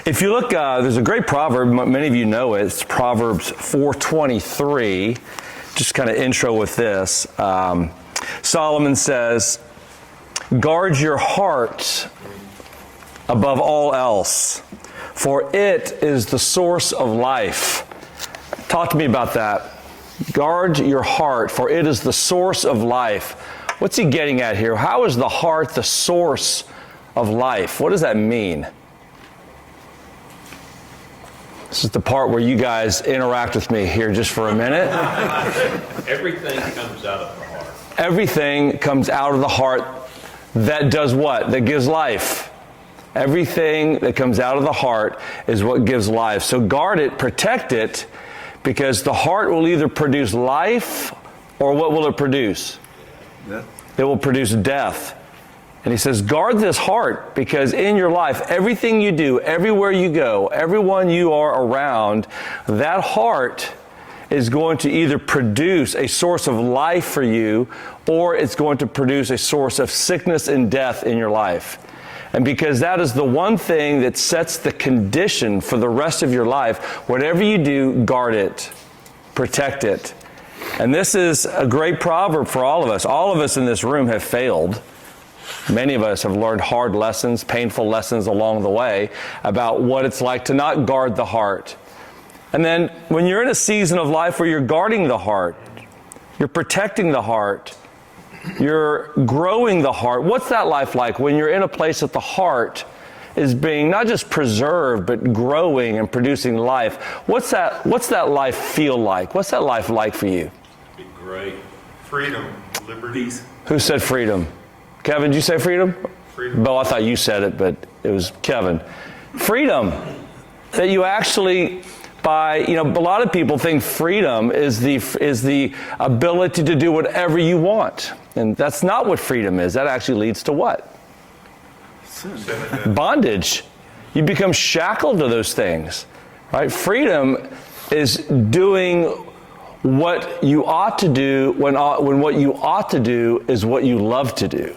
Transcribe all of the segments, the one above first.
If you look, there's a great proverb, many of you know it, it's Proverbs 4:23, just kind of intro with this. Solomon says, guard your heart above all else, for it is the source of life. Talk to me about that. Guard your heart, for it is the source of life. What's he getting at here? How is the heart the source of life? What does that mean? This is the part where you guys interact with me here just for a minute. Everything comes out of the heart. Everything comes out of the heart that does what? That gives life. Everything that comes out of the heart is what gives life. So guard it, protect it, because the heart will either produce life or what will it produce? Death. It will produce death. And he says, guard this heart, because in your life, everything you do, everywhere you go, everyone you are around, that heart is going to either produce a source of life for you, or it's going to produce a source of sickness and death in your life. And because that is the one thing that sets the condition for the rest of your life, whatever you do, guard it, protect it. And this is a great proverb for all of us. All of us in this room have failed. Many of us have learned hard lessons, painful lessons along the way about what it's like to not guard the heart. And then when you're in a season of life where you're guarding the heart, you're protecting the heart, you're growing the heart, what's that life like when you're in a place that the heart is being not just preserved, but growing and producing life? What's that life feel like? What's that life like for you? Be great. Freedom, liberties. Who said freedom? Kevin, did you say freedom? Freedom. Bo, I thought you said it, but it was Kevin. Freedom. That you actually, a lot of people think freedom is the ability to do whatever you want. And that's not what freedom is. That actually leads to what? Bondage. You become shackled to those things, right? Freedom is doing what you ought to do when what you ought to do is what you love to do.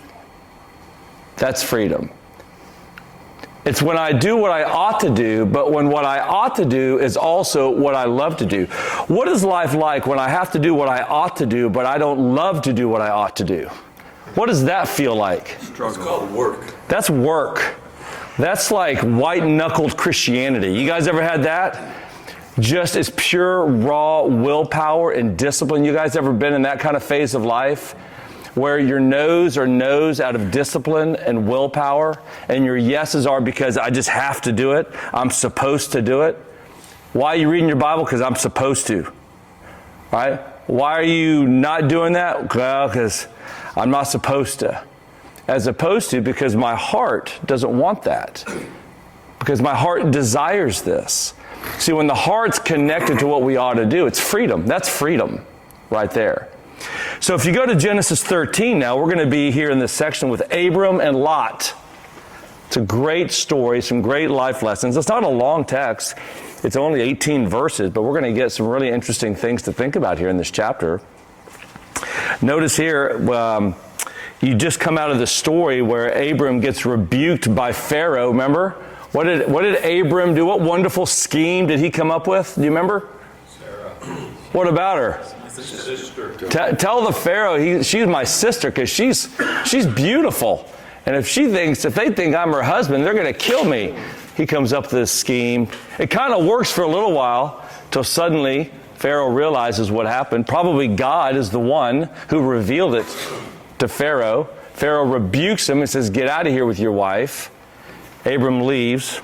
That's freedom. It's when I do what I ought to do, but when what I ought to do is also what I love to do. What is life like when I have to do what I ought to do, but I don't love to do what I ought to do? What does that feel like? It's called work. That's work. That's like white-knuckled Christianity. You guys ever had that? Just as pure, raw willpower and discipline. You guys ever been in that kind of phase of life where your no's are no's out of discipline and willpower, and your yeses are because I just have to do it. I'm supposed to do it. Why are you reading your Bible? Because I'm supposed to. Right? Why are you not doing that? Well, because I'm not supposed to. As opposed to because my heart doesn't want that. Because my heart desires this. See, when the heart's connected to what we ought to do, it's freedom. That's freedom right there. So if you go to Genesis 13 now, we're going to be here in this section with Abram and Lot. It's a great story, some great life lessons. It's not a long text. It's only 18 verses, but we're going to get some really interesting things to think about here in this chapter. Notice here, you just come out of the story where Abram gets rebuked by Pharaoh, remember? What did Abram do? What wonderful scheme did he come up with? Do you remember? Sarah. What about her? Sister. Tell the Pharaoh she's my sister because she's beautiful. And if they think I'm her husband, they're going to kill me. He comes up with this scheme. It kind of works for a little while till suddenly Pharaoh realizes what happened. Probably God is the one who revealed it to Pharaoh. Pharaoh rebukes him and says, get out of here with your wife. Abram leaves.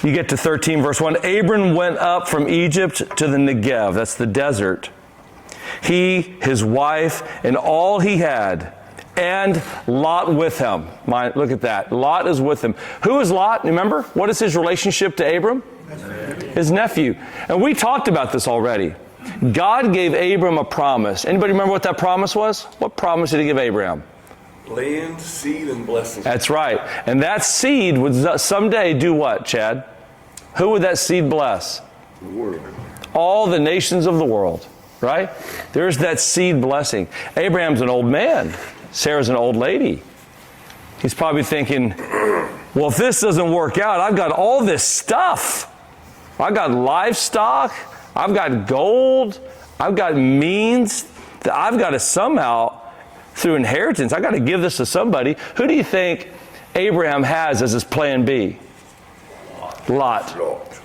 You get to 13 verse 1. Abram went up from Egypt to the Negev. That's the desert. He, his wife, and all he had, and Lot with him. Look at that. Lot is with him. Who is Lot? Remember? What is his relationship to Abram? His nephew. And we talked about this already. God gave Abram a promise. Anybody remember what that promise was? What promise did he give Abraham? Land, seed, and blessing. That's right. And that seed would someday do what, Chad? Who would that seed bless? The world. All the nations of the world, right? There's that seed blessing. Abraham's an old man. Sarah's an old lady. He's probably thinking, well, if this doesn't work out, I've got all this stuff. I've got livestock. I've got gold. I've got means that I've got to somehow, through inheritance, I've got to give this to somebody. Who do you think Abraham has as his plan B? Lot.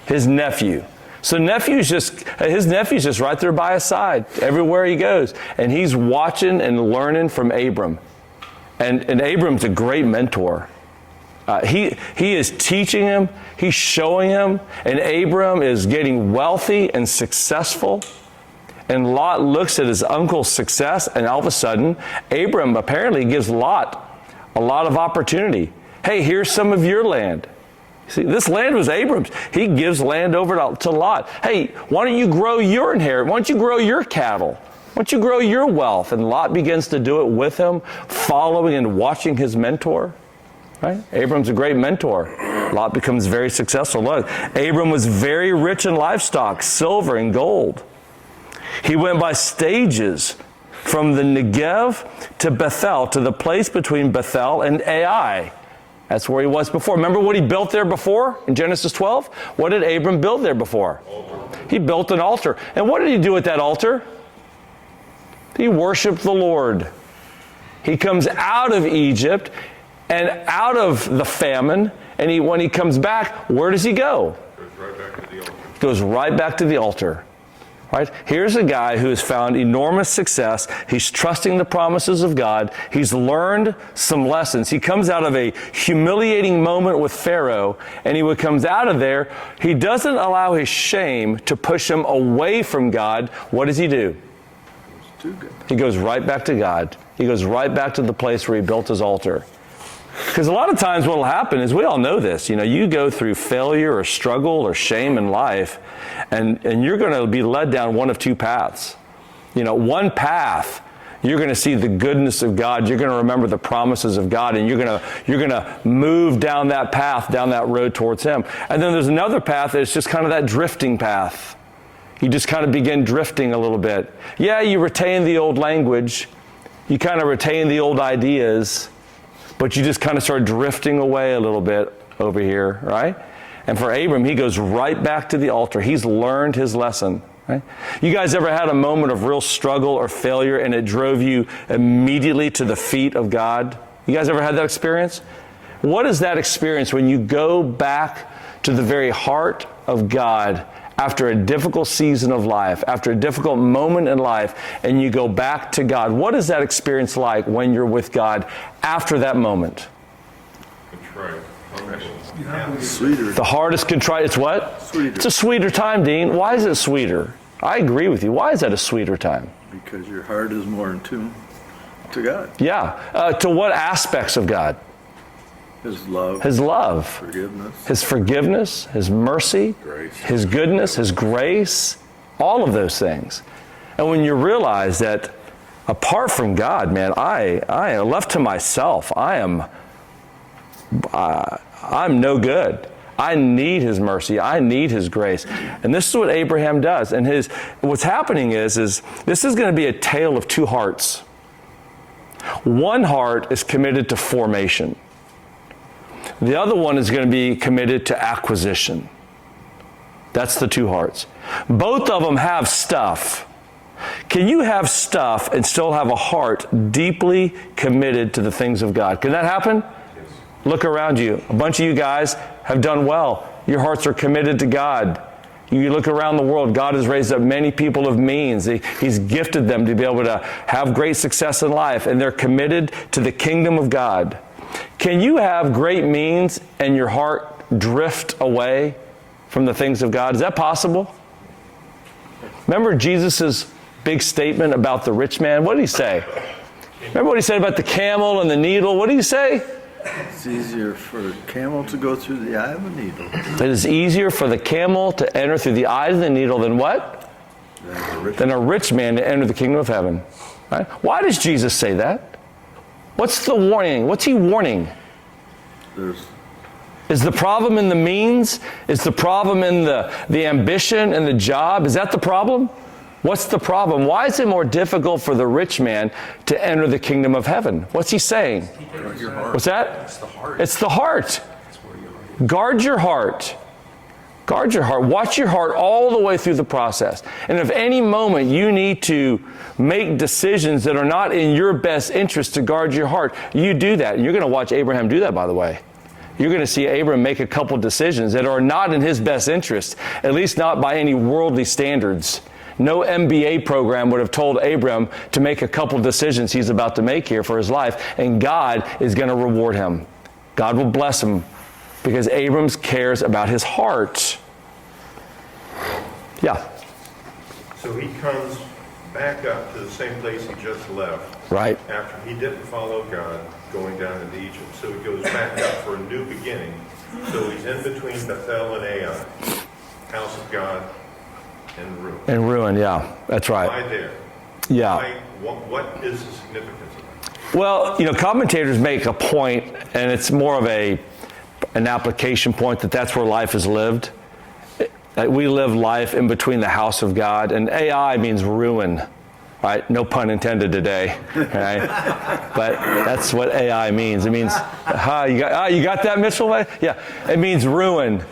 His nephew. So his nephew's just right there by his side everywhere he goes. And he's watching and learning from Abram. And Abram's a great mentor. He is teaching him, he's showing him, and Abram is getting wealthy and successful. And Lot looks at his uncle's success, and all of a sudden, Abram apparently gives Lot a lot of opportunity. Hey, here's some of your land. See, this land was Abram's. He gives land over to Lot. Hey, why don't you grow your inheritance? Why don't you grow your cattle? Why don't you grow your wealth? And Lot begins to do it with him, following and watching his mentor. Right? Abram's a great mentor. Lot becomes very successful. Look, Abram was very rich in livestock, silver and gold. He went by stages from the Negev to Bethel, to the place between Bethel and Ai. That's where he was before. Remember what he built there before in Genesis 12? What did Abram build there before? Altar. He built an altar. And what did he do at that altar? He worshiped the Lord. He comes out of Egypt and out of the famine, and when he comes back, where does he go? Goes right back to the altar. Right? Here's a guy who has found enormous success. He's trusting the promises of God. He's learned some lessons. He comes out of a humiliating moment with Pharaoh, and he comes out of there. He doesn't allow his shame to push him away from God. What does he do? He goes right back to God. He goes right back to the place where he built his altar. Because a lot of times what will happen is, we all know this, you go through failure or struggle or shame in life, and you're going to be led down one of two paths. One path, you're going to see the goodness of God, you're going to remember the promises of God, and you're going to move down that path, down that road towards Him. And then there's another path that's just kind of that drifting path. You just kind of begin drifting a little bit. Yeah, you retain the old language, you kind of retain the old ideas, but you just kind of start drifting away a little bit over here, right? And for Abram, he goes right back to the altar. He's learned his lesson, right? You guys ever had a moment of real struggle or failure and it drove you immediately to the feet of God? You guys ever had that experience? What is that experience when you go back to the very heart of God after a difficult season of life, after a difficult moment in life, and you go back to God? What is that experience like when you're with God after that moment? Contrite. Sweeter. The heart is contrite. It's what? Sweeter. It's a sweeter time, Dean. Why is it sweeter? I agree with you. Why is that a sweeter time? Because your heart is more in tune to God. Yeah. To what aspects of God? His love. His love. Forgiveness. His forgiveness, His mercy, Grace. His goodness, His grace, all of those things. And when you realize that apart from God, man, I am left to myself. I'm no good. I need His mercy. I need His grace. And this is what Abraham does. And what's happening is this is going to be a tale of two hearts. One heart is committed to formation. The other one is going to be committed to acquisition. That's the two hearts. Both of them have stuff. Can you have stuff and still have a heart deeply committed to the things of God? Can that happen? Yes. Look around you. A bunch of you guys have done well. Your hearts are committed to God. You look around the world, God has raised up many people of means. He's gifted them to be able to have great success in life, and they're committed to the kingdom of God. Can you have great means and your heart drift away from the things of God? Is that possible? Remember Jesus' big statement about the rich man? What did He say? Remember what He said about the camel and the needle? What did He say? It's easier for the camel to go through the eye of a needle. It is easier for the camel to enter through the eye of the needle than what? Than a rich man to enter the kingdom of heaven. Right? Why does Jesus say that? What's the warning? What's He warning? Is the problem in the means? Is the problem in the ambition and the job? Is that the problem? What's the problem? Why is it more difficult for the rich man to enter the kingdom of heaven? What's He saying? What's that? It's the heart. It's the heart. Guard your heart. Guard your heart. Watch your heart all the way through the process. And if any moment you need to make decisions that are not in your best interest to guard your heart, you do that. And you're going to watch Abraham do that, by the way. You're going to see Abram make a couple decisions that are not in his best interest, at least not by any worldly standards. No MBA program would have told Abram to make a couple decisions he's about to make here for his life, and God is going to reward him. God will bless him because Abram cares about his heart. Yeah. So he comes back up to the same place he just left. Right. After he didn't follow God going down into Egypt. So he goes back up for a new beginning. So he's in between Bethel and Ai, house of God, and ruin. And ruin, yeah. That's right. Why there? Yeah. What is the significance of that? Well, commentators make a point, and it's more of an application point that's where life is lived. We live life in between the house of God, and AI means ruin, right? No pun intended today, right? But that's what AI means. It means, you got that, Mitchell? Yeah, it means ruin.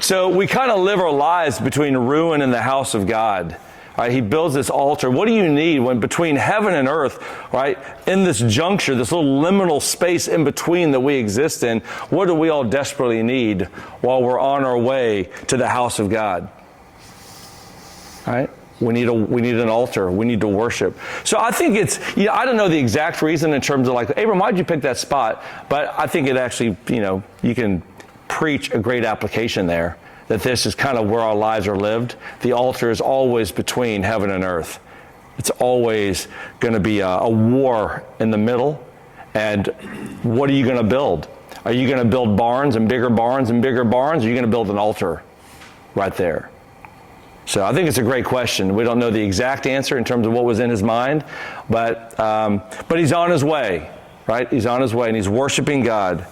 So we kind of live our lives between ruin and the house of God. Right, he builds this altar. What do you need when between heaven and earth, right, in this juncture, this little liminal space in between that we exist in, what do we all desperately need while we're on our way to the house of God? Right? We need an altar. We need to worship. So I think I don't know the exact reason in terms of Abram, why'd you pick that spot? But I think it actually, you can preach a great application there. That this is kind of where our lives are lived. The altar is always between heaven and earth. It's always going to be a war in the middle. And what are you going to build? Are you going to build barns and bigger barns and bigger barns? Or are you going to build an altar right there? So I think it's a great question. We don't know the exact answer in terms of what was in his mind, but he's on his way, right? He's on his way and he's worshiping God.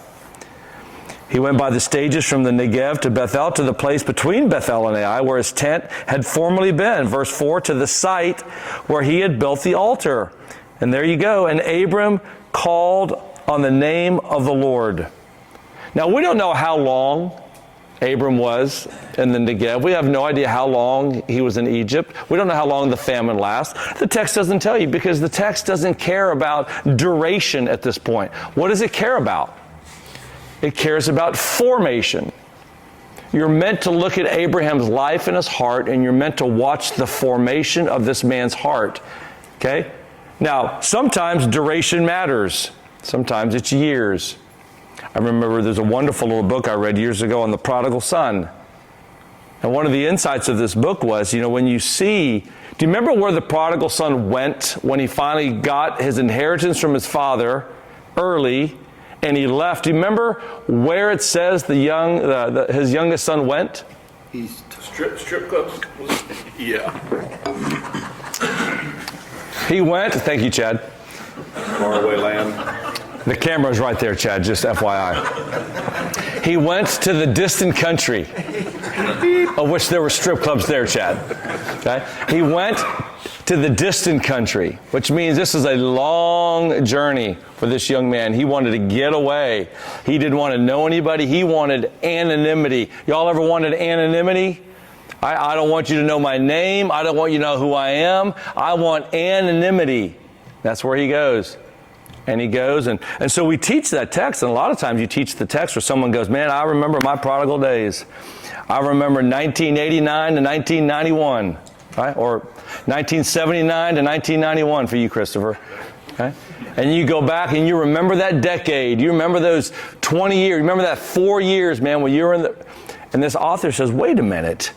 He went by the stages from the Negev to Bethel, to the place between Bethel and Ai, where his tent had formerly been. Verse 4, to the site where he had built the altar. And there you go. And Abram called on the name of the Lord. Now, we don't know how long Abram was in the Negev. We have no idea how long he was in Egypt. We don't know how long the famine lasts. The text doesn't tell you because the text doesn't care about duration at this point. What does it care about? It cares about formation. You're meant to look at Abraham's life and his heart, and you're meant to watch the formation of this man's heart. Okay? Now, sometimes duration matters. Sometimes it's years. I remember there's a wonderful little book I read years ago on the prodigal son. And one of the insights of this book was, when you see, do you remember where the prodigal son went when he finally got his inheritance from his father early? And he left. Do you remember where it says his youngest son went? East. Strip clubs? Yeah. He went, thank you, Chad. Faraway land. The camera's right there, Chad, just FYI. He went to the distant country, of which there were strip clubs there, Chad. Okay? He went to the distant country, which means this is a long journey for this young man. He wanted to get away. He didn't want to know anybody. He wanted anonymity. Y'all ever wanted anonymity? I don't want you to know my name. I don't want you to know who I am. I want anonymity. That's where he goes. And he goes, and so we teach that text, and a lot of times you teach the text where someone goes, man, I remember my prodigal days. I remember 1989 to 1991. Right? Or 1979 to 1991 for you, Christopher. Okay? And you go back and you remember that decade. You remember those 20 years. You remember that 4 years, man, when you were in the... And this author says, wait a minute.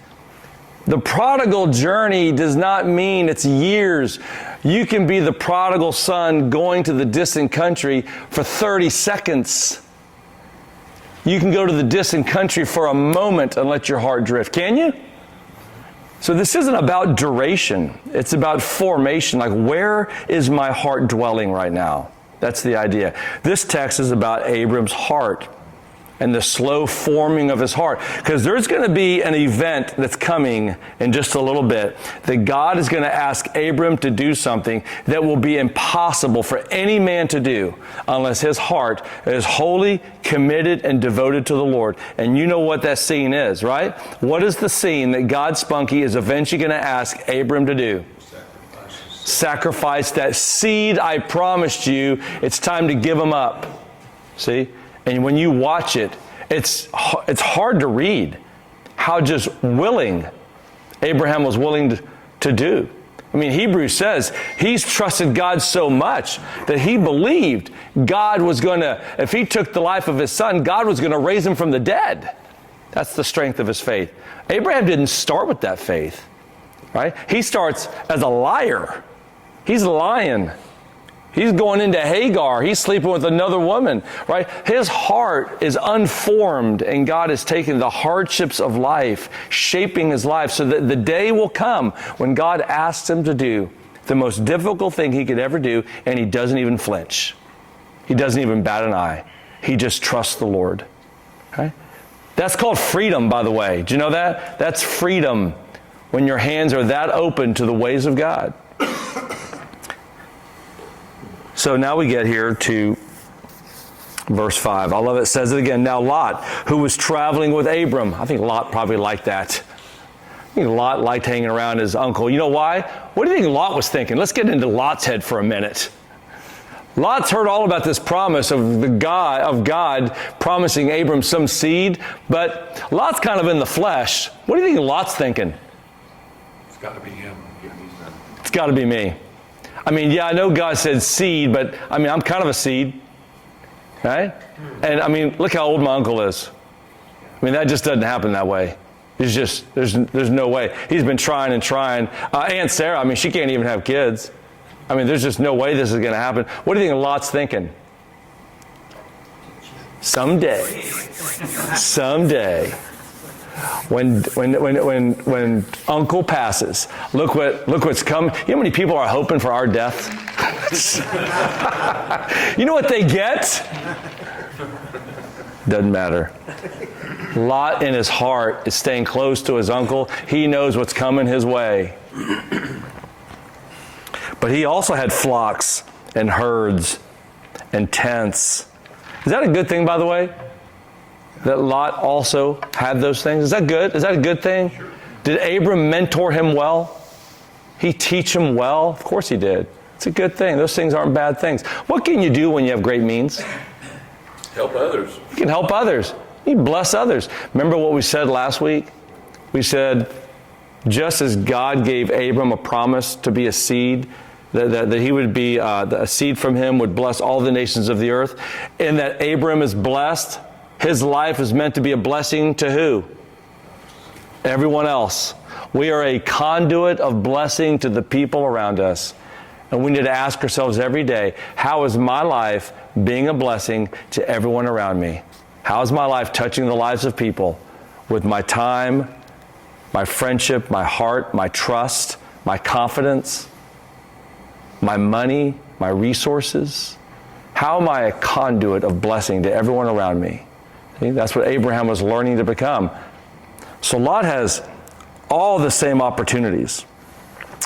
The prodigal journey does not mean it's years. You can be the prodigal son going to the distant country for 30 seconds. You can go to the distant country for a moment and let your heart drift. Can you? So this isn't about duration. It's about formation. Like, where is my heart dwelling right now? That's the idea. This text is about Abram's heart. and the slow forming of his heart. Because there's going to be an event that's coming in just a little bit that God is going to ask Abram to do something that will be impossible for any man to do unless his heart is wholly committed and devoted to the Lord. And you know what that scene is, right? What is the scene that God Spunky is eventually going to ask Abram to do? Sacrifice that seed I promised you. It's time to give them up. See? And when you watch it, it's hard to read how just willing Abraham was willing to do. I mean, Hebrews says he's trusted God so much that he believed God was going to, if he took the life of his son, God was going to raise him from the dead. That's the strength of his faith. Abraham didn't start with that faith, right? He starts as a liar. He's lying. He's going into Hagar. He's sleeping with another woman, right? His heart is unformed, and God is taking the hardships of life, shaping his life so that the day will come when God asks him to do the most difficult thing he could ever do, and he doesn't even flinch. He doesn't even bat an eye. He just trusts the Lord. Okay? That's called freedom, by the way. Do you know that? That's freedom when your hands are that open to the ways of God. So now we get here to verse 5. I love it. It says it again. Now Lot, who was traveling with Abram. I think Lot probably liked that. I think Lot liked hanging around his uncle. You know why? What do you think Lot was thinking? Let's get into Lot's head for a minute. Lot's heard all about this promise of God promising Abram some seed, but Lot's kind of in the flesh. What do you think Lot's thinking? It's got to be him. Yeah, he's not. It's got to be me. I mean, yeah, I know God said seed, but I mean, I'm kind of a seed, right? And I mean, look how old my uncle is. I mean, that just doesn't happen that way. It's just, there's no way. He's been trying and trying. Aunt Sarah, I mean, she can't even have kids. I mean, there's just no way this is going to happen. What do you think Lot's thinking? Someday. When Uncle passes, look what's come. You know how many people are hoping for our death? You know what they get? Doesn't matter. Lot in his heart is staying close to his uncle. He knows what's coming his way. But he also had flocks and herds and tents. Is that a good thing, by the way? That Lot also had those things? Is that good? Is that a good thing? Sure. Did Abram mentor him well? He teach him well? Of course he did. It's a good thing. Those things aren't bad things. What can you do when you have great means? Help others. You can help others. You bless others. Remember what we said last week? We said, just as God gave Abram a promise to be a seed, that he would be, a seed from him would bless all the nations of the earth, and that Abram is blessed, his life is meant to be a blessing to who? Everyone else. We are a conduit of blessing to the people around us. And we need to ask ourselves every day, how is my life being a blessing to everyone around me? How is my life touching the lives of people with my time, my friendship, my heart, my trust, my confidence, my money, my resources? How am I a conduit of blessing to everyone around me? See, that's what Abraham was learning to become. So Lot has all the same opportunities.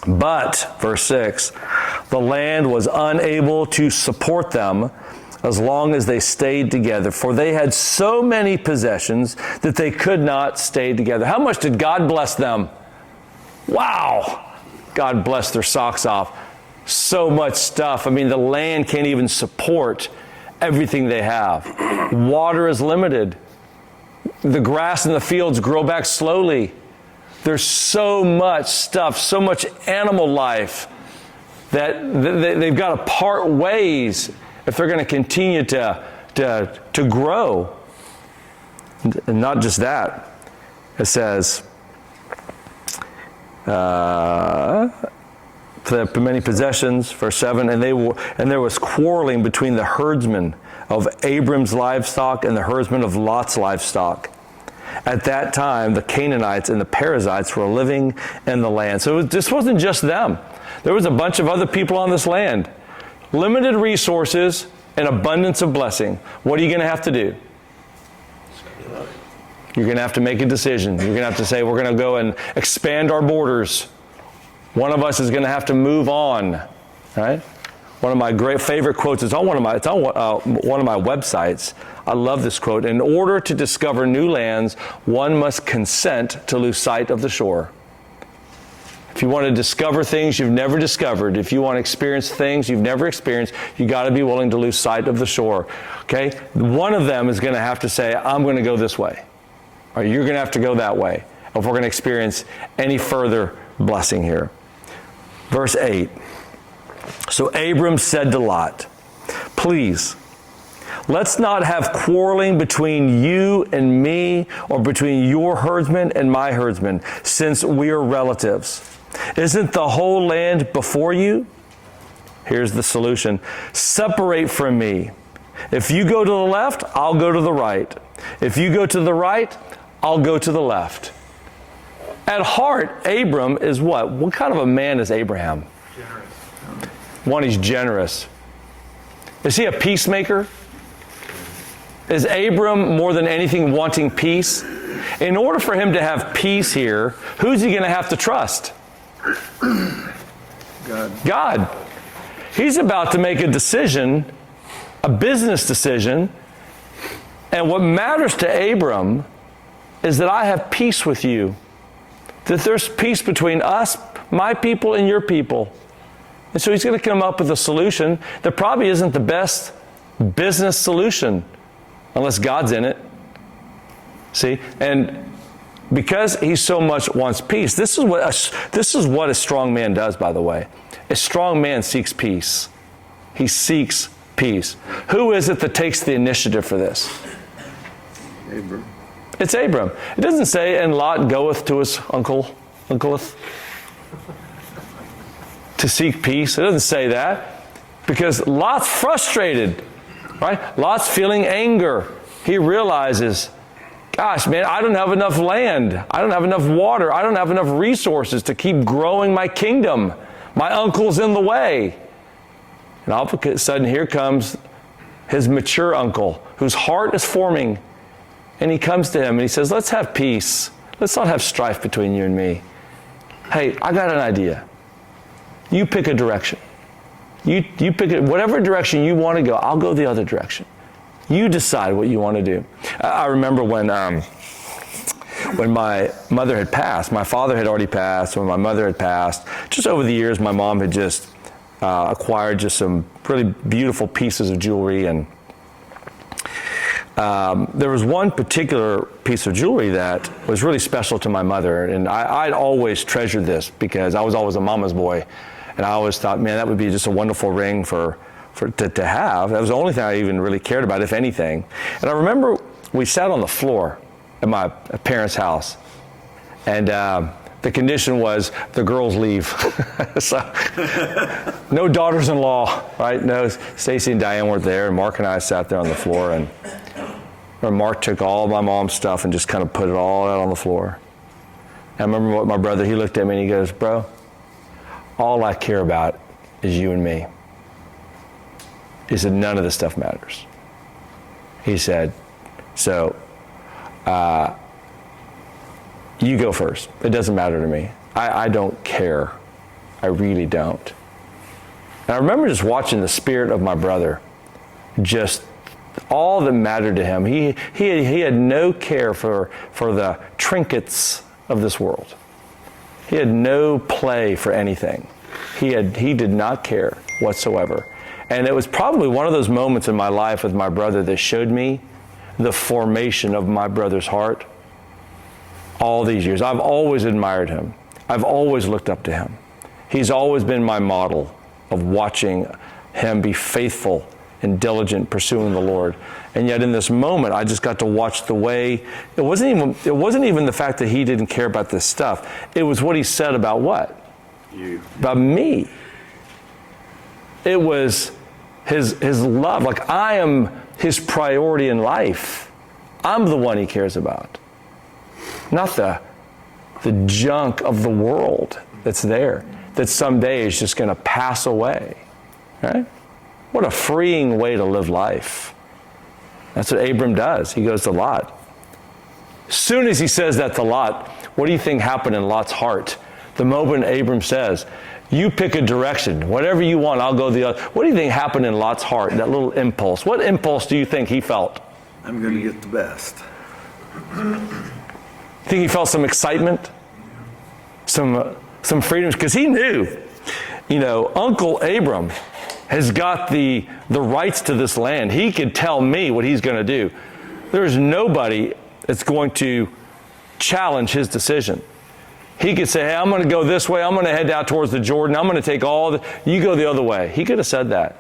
But, verse 6, the land was unable to support them as long as they stayed together, for they had so many possessions that they could not stay together. How much did God bless them? Wow! God blessed their socks off. So much stuff. I mean, the land can't even support everything they have. Water is limited. The grass in the fields grow back slowly. There's so much stuff, so much animal life that they've got to part ways if they're going to continue to grow. And not just that. It says, for many possessions, verse 7, and there was quarreling between the herdsmen of Abram's livestock and the herdsmen of Lot's livestock. At that time, the Canaanites and the Perizzites were living in the land. So this wasn't just them. There was a bunch of other people on this land. Limited resources and abundance of blessing. What are you going to have to do? You're going to have to make a decision. You're going to have to say, we're going to go and expand our borders. One of us is going to have to move on, right? One of my great favorite quotes, it's on one of my websites. I love this quote. In order to discover new lands, one must consent to lose sight of the shore. If you want to discover things you've never discovered, if you want to experience things you've never experienced, you got to be willing to lose sight of the shore. Okay? One of them is going to have to say, I'm going to go this way. Or you're going to have to go that way if we're going to experience any further blessing here. Verse 8. So Abram said to Lot, please, let's not have quarreling between you and me, or between your herdsmen and my herdsmen, since we are relatives. Isn't the whole land before you? Here's the solution. Separate from me. If you go to the left, I'll go to the right. If you go to the right, I'll go to the left. At heart, Abram is what? What kind of a man is Abraham? Generous. One, he's generous. Is he a peacemaker? Is Abram more than anything wanting peace? In order for him to have peace here, who's he going to have to trust? God. He's about to make a decision, a business decision, and what matters to Abram is that I have peace with you, that there's peace between us, my people, and your people. And so he's going to come up with a solution that probably isn't the best business solution, unless God's in it. See? And because he so much wants peace, this is what a strong man does, by the way. A strong man seeks peace. He seeks peace. Who is it that takes the initiative for this? Abram. It's Abram. It doesn't say, and Lot goeth to his uncleth to seek peace. It doesn't say that, because Lot's frustrated, right? Lot's feeling anger. He realizes, gosh, man, I don't have enough land. I don't have enough water. I don't have enough resources to keep growing my kingdom. My uncle's in the way. And all of a sudden, here comes his mature uncle, whose heart is forming. And he comes to him and he says, let's have peace. Let's not have strife between you and me. Hey, I got an idea. You pick a direction. You pick it, whatever direction you want to go, I'll go the other direction. You decide what you want to do. I remember when my mother had passed, my father had already passed, when my mother had passed, just over the years, my mom had just acquired just some really beautiful pieces of jewelry. And there was one particular piece of jewelry that was really special to my mother. And I'd always treasured this because I was always a mama's boy. And I always thought, man, that would be just a wonderful ring to have. That was the only thing I even really cared about, if anything. And I remember we sat on the floor at my parents' house, and the condition was the girls leave. So, no daughters-in-law, right? No, Stacy and Diane weren't there, and Mark and I sat there on the floor, and Mark took all my mom's stuff and just kind of put it all out on the floor. And I remember what my brother, he looked at me and he goes, bro, all I care about is you and me. He said, none of this stuff matters. He said, so you go first. It doesn't matter to me. I don't care. I really don't. And I remember just watching the spirit of my brother, just all that mattered to him. He had no care for the trinkets of this world. He had no play for anything. He did not care whatsoever. And it was probably one of those moments in my life with my brother that showed me the formation of my brother's heart all these years. I've always admired him. I've always looked up to him. He's always been my model of watching him be faithful and diligent pursuing the Lord. And yet in this moment, I just got to watch the way, it wasn't even the fact that he didn't care about this stuff. It was what he said about what? You. About me. It was his love. Like, I am his priority in life. I'm the one he cares about. Not the junk of the world that's there, that someday is just going to pass away. Right? What a freeing way to live life. That's what Abram does. He goes to Lot. Soon as he says that to Lot, what do you think happened in Lot's heart? The moment Abram says, you pick a direction. Whatever you want, I'll go the other. What do you think happened in Lot's heart, that little impulse? What impulse do you think he felt? I'm going to get the best. Think he felt some excitement? Some freedom? Because he knew, Uncle Abram has got the rights to this land. He could tell me what he's going to do. There's nobody that's going to challenge his decision. He could say, hey, I'm going to go this way. I'm going to head out towards the Jordan. I'm going to take you go the other way. He could have said that.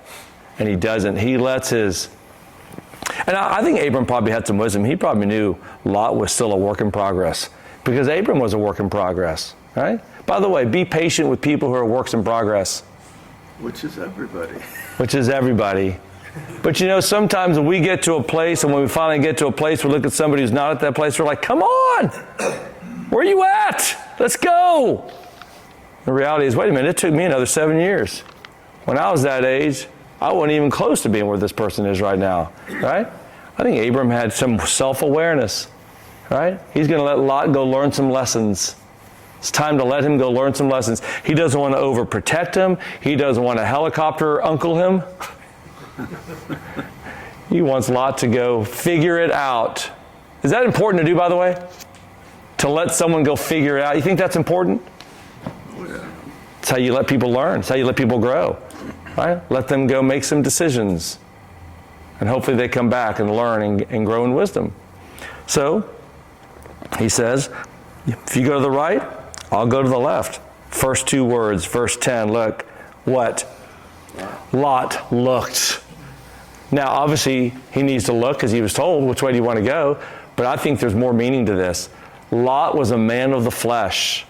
And he doesn't. He lets his... And I think Abram probably had some wisdom. He probably knew Lot was still a work in progress. Because Abram was a work in progress, right? By the way, be patient with people who are works in progress. Which is everybody. Which is everybody. But sometimes when we get to a place, and when we finally get to a place, we look at somebody who's not at that place, we're like, come on! Where are you at? Let's go! The reality is, wait a minute, it took me another 7 years. When I was that age, I wasn't even close to being where this person is right now, right? I think Abram had some self-awareness, right? He's going to let Lot go learn some lessons. It's time to let him go learn some lessons. He doesn't want to overprotect him. He doesn't want to helicopter uncle him. He wants Lot to go figure it out. Is that important to do, by the way? To let someone go figure it out. You think that's important? It's how you let people learn. It's how you let people grow. Right? Let them go make some decisions. And hopefully they come back and learn and grow in wisdom. So, he says, if you go to the right, I'll go to the left. First two words, verse 10, look. What? Lot looked. Now, obviously, he needs to look because he was told, which way do you want to go? But I think there's more meaning to this. Lot was a man of the flesh.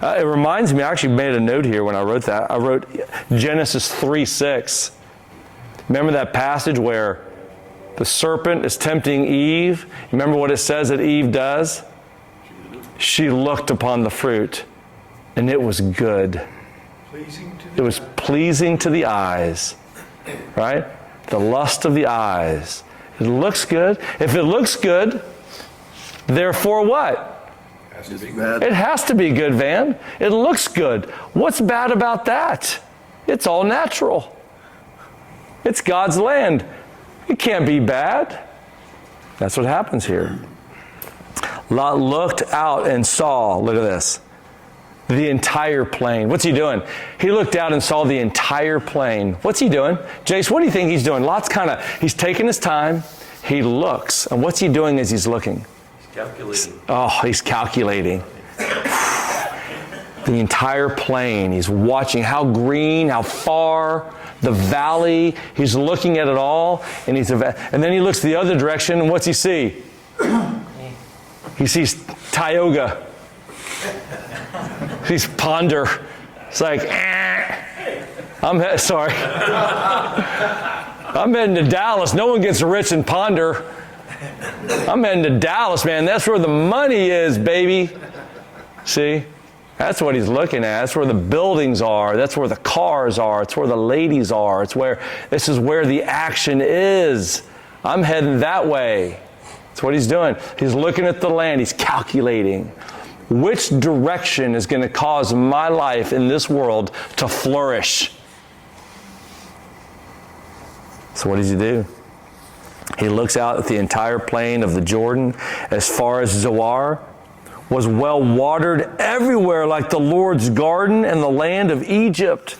It reminds me, I actually made a note here when I wrote that. I wrote Genesis 3:6. Remember that passage where the serpent is tempting Eve? Remember what it says that Eve does? She looked upon the fruit, and it was good. It was pleasing to the eyes, right? The lust of the eyes. It looks good. If it looks good, therefore what? It has to be good, Van. It looks good. What's bad about that? It's all natural. It's God's land. It can't be bad. That's what happens here. Lot looked out and saw, look at this, the entire plain. What's he doing? He looked out and saw the entire plain. What's he doing? Jace, what do you think he's doing? Lot's he's taking his time. He looks. And what's he doing as he's looking? Calculating. Oh, he's calculating. The entire plain. He's watching how green, how far, the valley. He's looking at it all. And then he looks the other direction, and what's he see? He sees Tioga. He sees Ponder. It's like, I'm heading to Dallas. No one gets rich in Ponder. I'm heading to Dallas, man. That's where the money is, baby. See? That's what he's looking at. That's where the buildings are. That's where the cars are. It's where the ladies are. This is where the action is. I'm heading that way. That's what he's doing. He's looking at the land. He's calculating. Which direction is going to cause my life in this world to flourish? So what does he do? He looks out at the entire plain of the Jordan as far as Zoar, was well watered everywhere like the Lord's garden and the land of Egypt.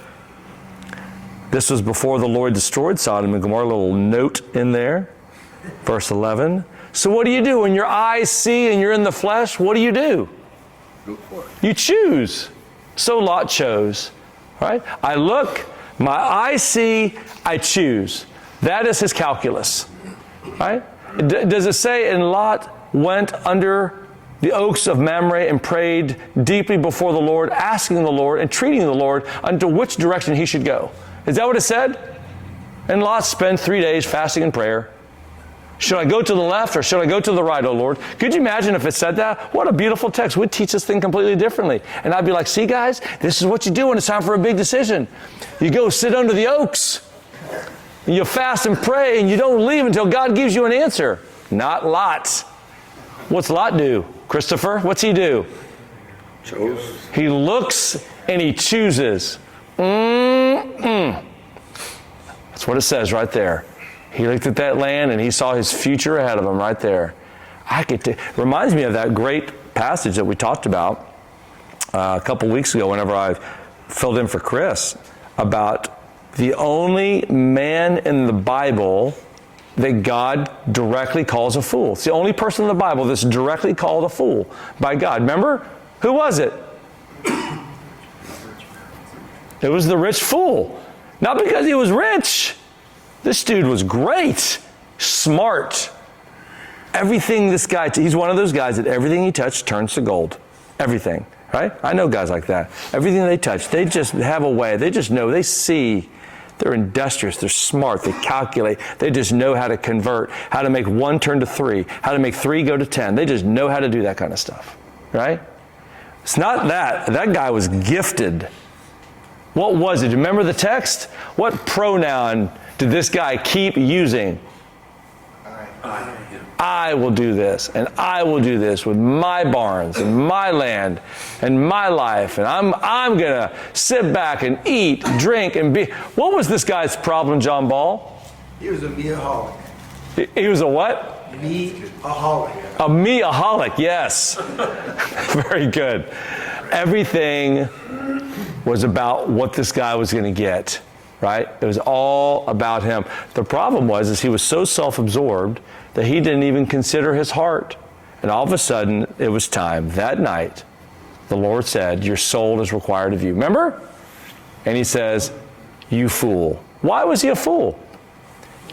This was before the Lord destroyed Sodom and Gomorrah. A little note in there. Verse 11. So what do you do when your eyes see and you're in the flesh? What do? Go for it. You choose. So Lot chose. Right? I look, my eyes see, I choose. That is his calculus. Right? Does it say, and Lot went under the oaks of Mamre and prayed deeply before the Lord, asking the Lord, entreating the Lord unto which direction he should go? Is that what it said? And Lot spent 3 days fasting and prayer. Should I go to the left or should I go to the right, O Lord? Could you imagine if it said that? What a beautiful text. We'd teach this thing completely differently. And I'd be like, see guys, this is what you do when it's time for a big decision. You go sit under the oaks. And you fast and pray and you don't leave until God gives you an answer. Not Lot. What's Lot do? Christopher, what's he do? Chose. He looks and he chooses. That's what it says right there. He looked at that land and he saw his future ahead of him right there. Reminds me of that great passage that we talked about a couple weeks ago whenever I filled in for Chris about the only man in the Bible that God directly calls a fool. It's the only person in the Bible that's directly called a fool by God. Remember? Who was it? It was the rich fool. Not because he was rich. This dude was great, smart. Everything this guy, he's one of those guys that everything he touched turns to gold. Everything, right? I know guys like that. Everything they touch, they just have a way. They just know, they see. They're industrious, they're smart, they calculate. They just know how to convert, how to make 1 turn to 3, how to make 3 go to 10. They just know how to do that kind of stuff, right? It's not that. That guy was gifted. What was it? Remember the text? What pronoun did this guy keep using? I will do this, and I will do this with my barns and my land and my life, and I'm gonna sit back and eat, drink, and be. What was this guy's problem, John Ball? He was a meaholic. He was a what? Me-aholic. A me-aholic, yes. Very good. Everything was about what this guy was going to get, right? It was all about him. The problem was he was so self-absorbed that he didn't even consider his heart. And all of a sudden, it was time. That night, the Lord said, your soul is required of you. Remember? And he says, you fool. Why was he a fool?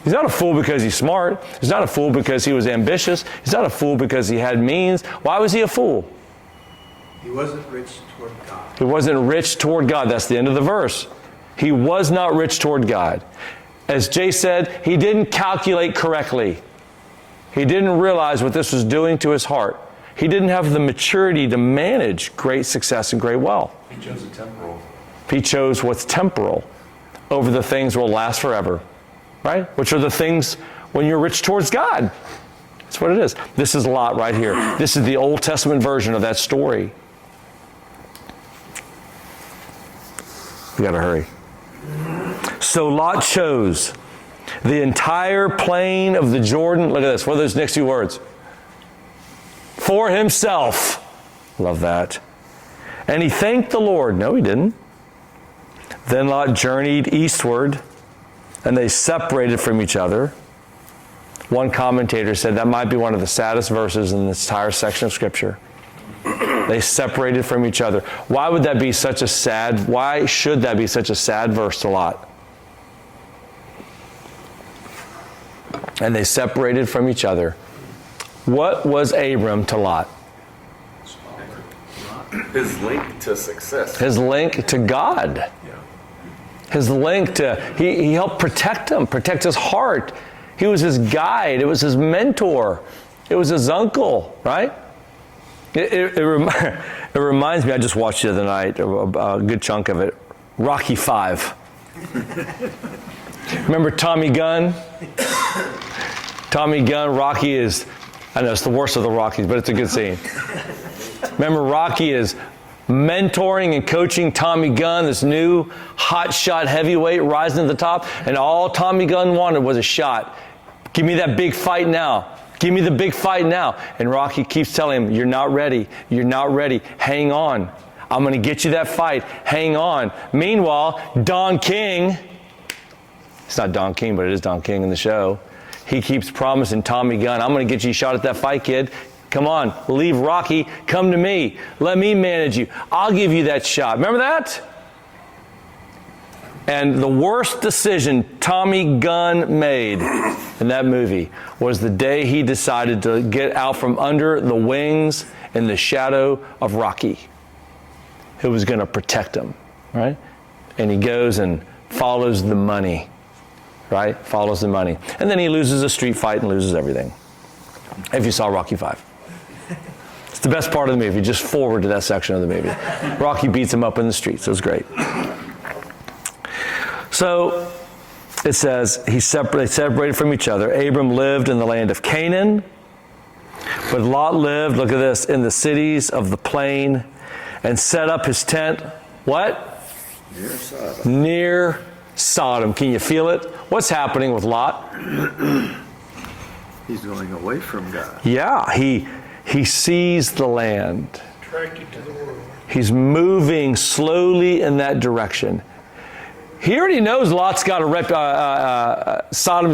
He's not a fool because he's smart. He's not a fool because he was ambitious. He's not a fool because he had means. Why was he a fool? He wasn't rich toward God. He wasn't rich toward God. That's the end of the verse. He was not rich toward God. As Jay said, he didn't calculate correctly. He didn't realize what this was doing to his heart. He didn't have the maturity to manage great success and great wealth. He chose the temporal. He chose what's temporal over the things that will last forever, right? Which are the things when you're rich towards God. That's what it is. This is Lot right here. This is the Old Testament version of that story. We got to hurry. So Lot chose the entire plain of the Jordan. Look at this. What are those next 2 words? For himself. Love that. And he thanked the Lord. No, he didn't. Then Lot journeyed eastward, and they separated from each other. One commentator said that might be one of the saddest verses in this entire section of Scripture. They separated from each other. Why should that be such a sad verse to Lot? And they separated from each other. What was Abram to Lot? His link to success. His link to God. His link to, he helped protect him, protect his heart. He was his guide. It was his mentor. It was his uncle, right? It reminds me, I just watched the other night, a good chunk of it, Rocky V. Remember Tommy Gunn? Tommy Gunn, Rocky is, I know it's the worst of the Rockies, but it's a good scene. Remember Rocky is mentoring and coaching Tommy Gunn, this new hotshot heavyweight rising to the top, and all Tommy Gunn wanted was a shot. Give me that big fight now. Give me the big fight now. And Rocky keeps telling him, you're not ready. You're not ready. Hang on. I'm going to get you that fight. Hang on. Meanwhile, Don King, it's not Don King, but it is Don King in the show. He keeps promising Tommy Gunn, I'm going to get you a shot at that fight, kid. Come on, leave Rocky. Come to me. Let me manage you. I'll give you that shot. Remember that? And the worst decision Tommy Gunn made in that movie was the day he decided to get out from under the wings in the shadow of Rocky, who was going to protect him, right? And he goes and follows the money, right? Follows the money. And then he loses a street fight and loses everything. If you saw Rocky V. It's the best part of the movie. Just forward to that section of the movie. Rocky beats him up in the streets. It was great. So it says they separated from each other. Abram lived in the land of Canaan, But Lot lived, look at this, in the cities of the plain and set up his tent, what? Near Sodom. Near Sodom. Can you feel it? What's happening with Lot? He's going away from God. Yeah, he sees the land. Attracted to the world. He's moving slowly in that direction. He already knows Sodom's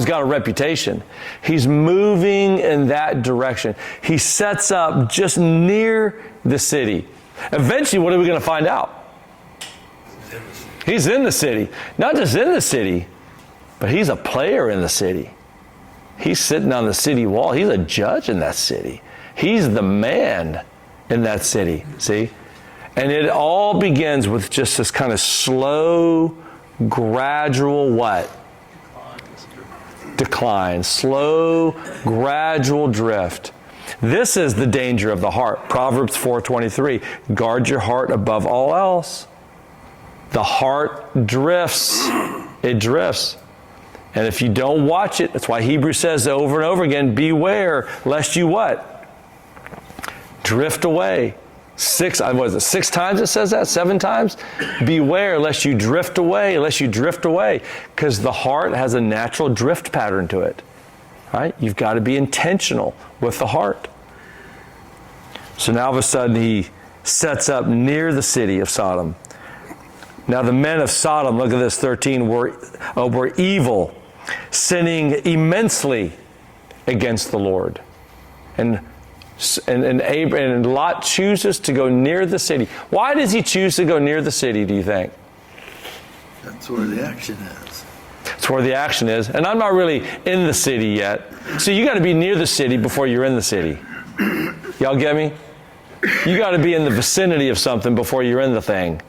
got a reputation. He's moving in that direction. He sets up just near the city. Eventually, what are we going to find out? He's in the city. Not just in the city, but he's a player in the city. He's sitting on the city wall. He's a judge in that city. He's the man in that city, see? And it all begins with just this kind of slow, gradual what? Decline. Slow, gradual drift. This is the danger of the heart. Proverbs 4:23. Guard your heart above all else. The heart drifts. It drifts. And if you don't watch it, that's why Hebrews says over and over again, beware lest you what? Drift away. Six times it says that? 7 times? Beware lest you drift away, because the heart has a natural drift pattern to it. Right? You've got to be intentional with the heart. So now all of a sudden he sets up near the city of Sodom. Now the men of Sodom, look at this, 13, were evil, sinning immensely against the Lord. And Lot chooses to go near the city. Why does he choose to go near the city, do you think? That's where the action is. That's where the action is. And I'm not really in the city yet. So you got to be near the city before you're in the city. Y'all get me? You got to be in the vicinity of something before you're in the thing.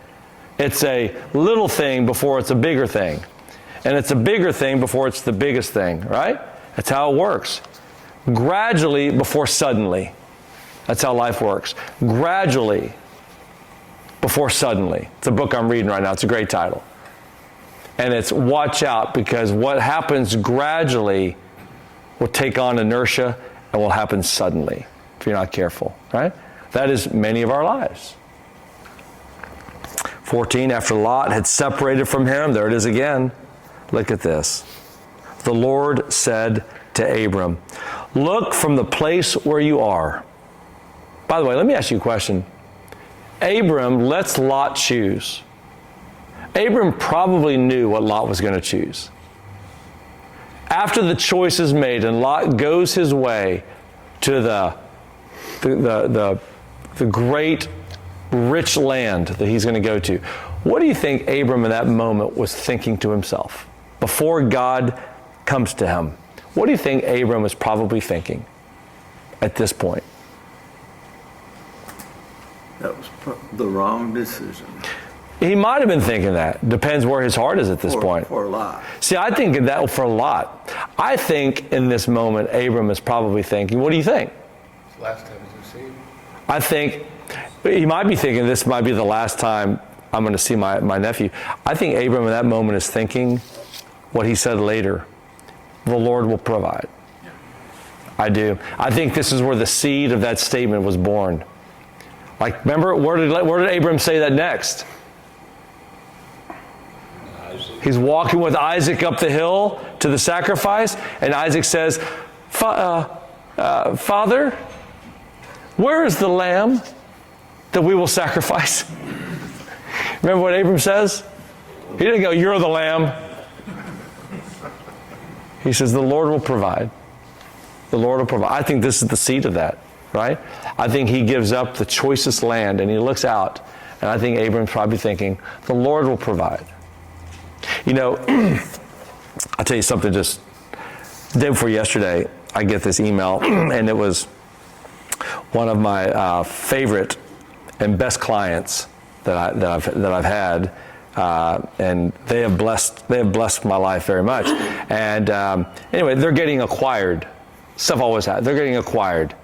It's a little thing before it's a bigger thing. And it's a bigger thing before it's the biggest thing, right? That's how it works. Gradually before suddenly. That's how life works. Gradually before suddenly. It's a book I'm reading right now. It's a great title. And it's watch out, because what happens gradually will take on inertia and will happen suddenly if you're not careful, right? That is many of our lives. 14, after Lot had separated from him, there it is again. Look at this. The Lord said to Abram, look from the place where you are. By the way, let me ask you a question. Abram lets Lot choose. Abram probably knew what Lot was going to choose. After the choice is made and Lot goes his way to the great rich land that he's going to go to, what do you think Abram in that moment was thinking to himself before God comes to him? What do you think Abram was probably thinking at this point? That was the wrong decision. He might have been thinking that. Depends where his heart is at this point. For Lot. See, I think that for Lot. I think in this moment, Abram is probably thinking, what do you think? It's the last time he's received. I think he might be thinking this might be the last time I'm going to see my nephew. I think Abram in that moment is thinking what he said later. The Lord will provide. I do. I think this is where the seed of that statement was born. Like, remember, where did Abram say that next? He's walking with Isaac up the hill to the sacrifice, and Isaac says, Father, where is the lamb that we will sacrifice? Remember what Abram says? He didn't go, you're the lamb. He says, the Lord will provide. The Lord will provide. I think this is the seed of that, right? I think he gives up the choicest land and he looks out, and I think Abram's probably thinking, the Lord will provide. You know, I'll tell you something, just the day before yesterday, I get this email, and it was one of my favorite and best clients that I've had, and they have blessed my life very much. And anyway, they're getting acquired. Stuff always happens. They're getting acquired.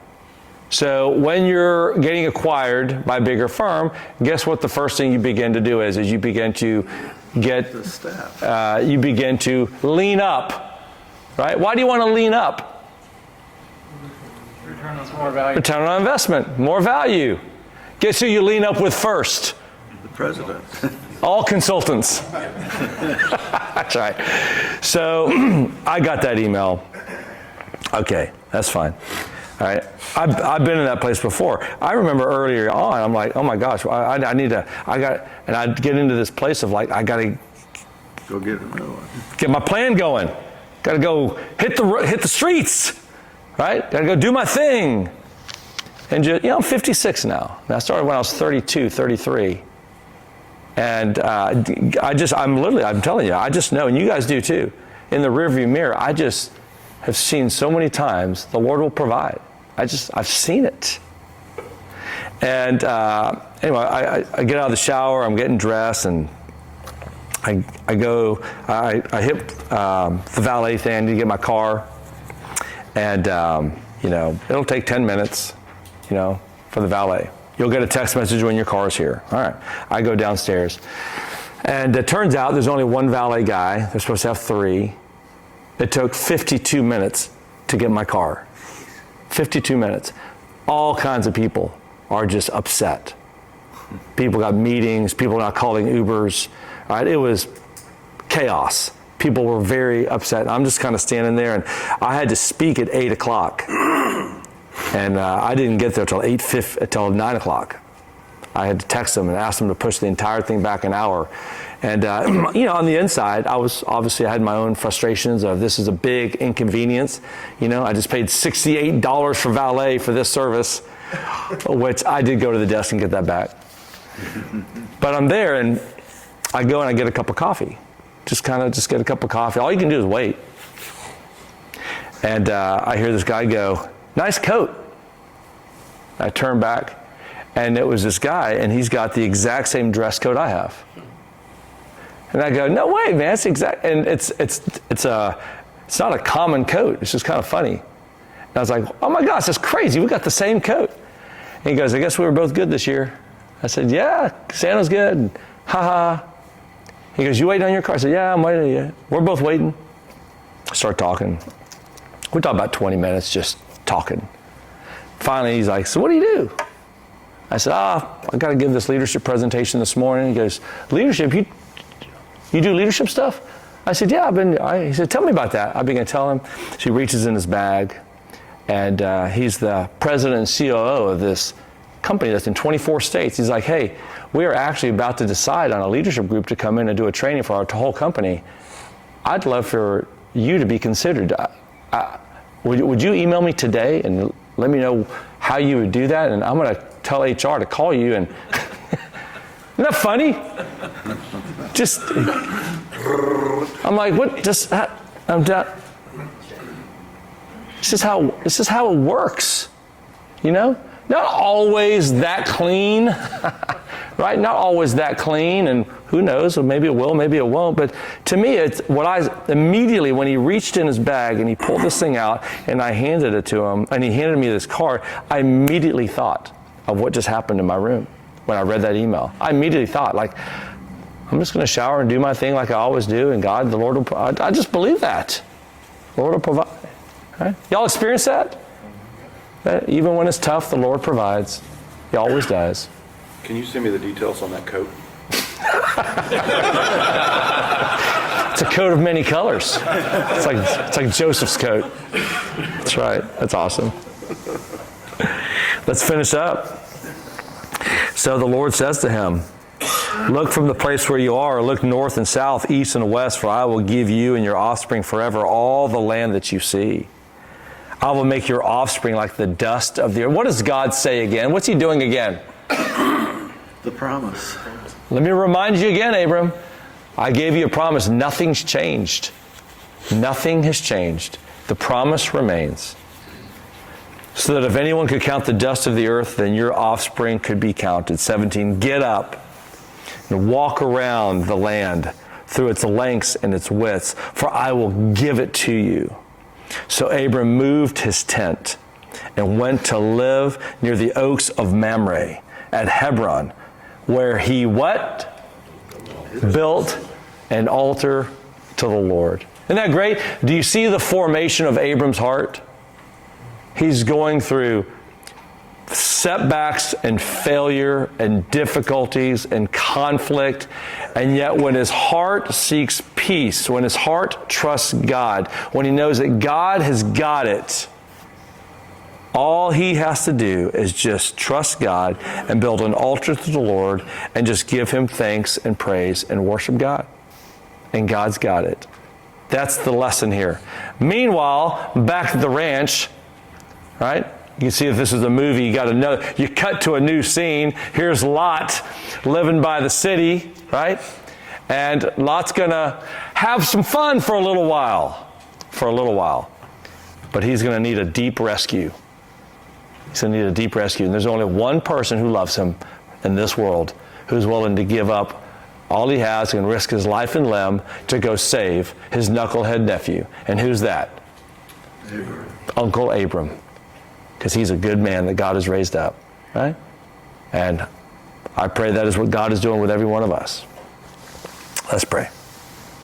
So when you're getting acquired by a bigger firm, guess what the first thing you begin to do is you begin to get The staff. you begin to lean up, right? Why do you want to lean up? Return More value. Return on investment, more value. Guess who you lean up with first? The president. All consultants. That's right. So I got that email. Okay, that's fine. All right. I've been in that place before. I remember earlier on, I'm like, oh my gosh, and I'd get into this place of like, I got to Go get another one. get my plan going. Got to go hit the streets, right? Got to go do my thing. And just, I'm 56 now. And I started when I was 32, 33. And I'm telling you, I just know, and you guys do too, in the rearview mirror, I just have seen so many times the Lord will provide. I've seen it. And anyway, I get out of the shower, I'm getting dressed, and I hit the valet thing to get my car. And, it'll take 10 minutes, for the valet. You'll get a text message when your car's here. All right. I go downstairs. And it turns out there's only one valet guy. They're supposed to have 3. It took 52 minutes to get my car. 52 minutes. All kinds of people are just upset. People got meetings. People not calling Ubers. Right? It was chaos. People were very upset. I'm just kind of standing there, and I had to speak at 8 o'clock. And I didn't get there till 9 o'clock. I had to text them and ask them to push the entire thing back an hour. And, on the inside, I had my own frustrations of this is a big inconvenience. I just paid $68 for valet for this service, which I did go to the desk and get that back. But I'm there, and I go and I get a cup of coffee. Just get a cup of coffee. All you can do is wait. And I hear this guy go, "Nice coat." I turn back, and it was this guy, and he's got the exact same dress code I have. And I go, "No way, man! It's exact." And it's not a common coat. It's just kind of funny. And I was like, "Oh my gosh, that's crazy! We got the same coat." And he goes, "I guess we were both good this year." I said, "Yeah, Santa's good." And, ha ha. He goes, "You waiting on your car?" I said, "Yeah, I'm waiting. Yeah. We're both waiting." I start talking. We talked about 20 minutes, just talking. Finally, he's like, "So what do you do?" I said, I got to give this leadership presentation this morning. He goes, "Leadership? You do leadership stuff?" I said, "Yeah, he said, "Tell me about that." I began to tell him. So he reaches in his bag, and he's the president and COO of this company that's in 24 states. He's like, "Hey, we are actually about to decide on a leadership group to come in and do a training for our whole company. I'd love for you to be considered. Would you email me today and let me know how you would do that? And I'm going to tell HR to call you." And isn't that funny? Just, I'm like, what? Just, I'm done. This is how it works, Not always that clean, right? Not always that clean, and who knows? Maybe it will, maybe it won't. But to me, it's immediately when he reached in his bag and he pulled this thing out and I handed it to him and he handed me this card, I immediately thought of what just happened in my room when I read that email. I immediately thought, like, I'm just going to shower and do my thing like I always do, and God, the Lord will provide. I just believe that. The Lord will provide. Right? Y'all experience that? That even when it's tough, the Lord provides. He always does. Can you send me the details on that coat? It's a coat of many colors. It's like Joseph's coat. That's right. That's awesome. Let's finish up. So the Lord says to him, "Look from the place where you are, look north and south, east and west, for I will give you and your offspring forever all the land that you see. I will make your offspring like the dust of the earth." What does God say again? What's he doing again? The promise. Let me remind you again, Abram. I gave you a promise. Nothing's changed. Nothing has changed. The promise remains. So that if anyone could count the dust of the earth, then your offspring could be counted. 17, get up and walk around the land through its lengths and its widths, for I will give it to you. So Abram moved his tent and went to live near the oaks of Mamre at Hebron, where he what? Built an altar to the Lord. Isn't that great? Do you see the formation of Abram's heart? He's going through setbacks and failure and difficulties and conflict. And yet when his heart seeks peace, when his heart trusts God, when he knows that God has got it, all he has to do is just trust God and build an altar to the Lord and just give him thanks and praise and worship God. And God's got it. That's the lesson here. Meanwhile, back at the ranch, right? You can see if this is a movie, you got to know. You cut to a new scene. Here's Lot living by the city, right? And Lot's going to have some fun for a little while. But he's going to need a deep rescue. He's going to need a deep rescue. And there's only one person who loves him in this world who's willing to give up all he has and risk his life and limb to go save his knucklehead nephew. And who's that? Abram. Uncle Abram. Because he's a good man that God has raised up, right? And I pray that is what God is doing with every one of us. Let's pray.